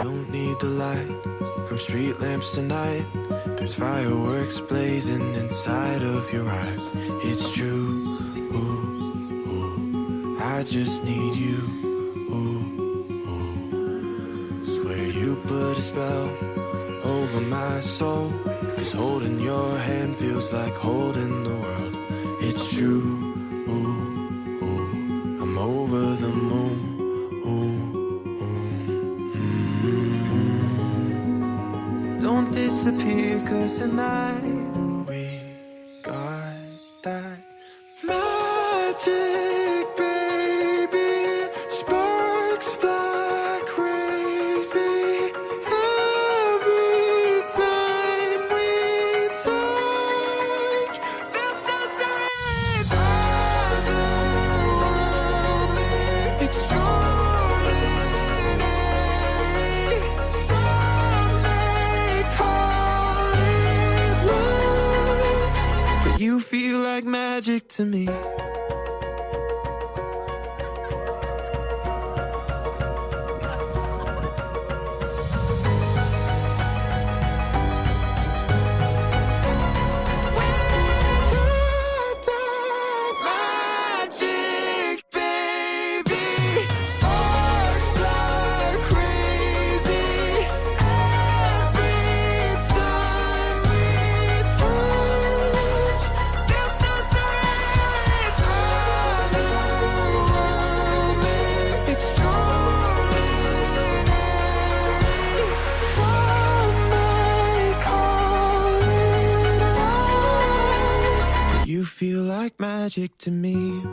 Don't need the light from street lamps tonight. There's fireworks blazing inside of your eyes. It's true, ooh, ooh, I just need you, ooh, ooh. Swear you put a spell over my soul, 'cause holding your hand feels like holding the world. It's true, ooh, ooh, I'm over the moon, ooh. Don't disappear, 'cause tonight we got that magic, baby. Sparks fly crazy every time we touch. Feels so surreal, otherworldly, extraordinary. Some may call it love, but you feel like magic to me. Magic, baby. Stars fly crazy every time we touch. Feels so surreal, otherworldly, extraordinary. Some may call it love, but you feel like magic to me.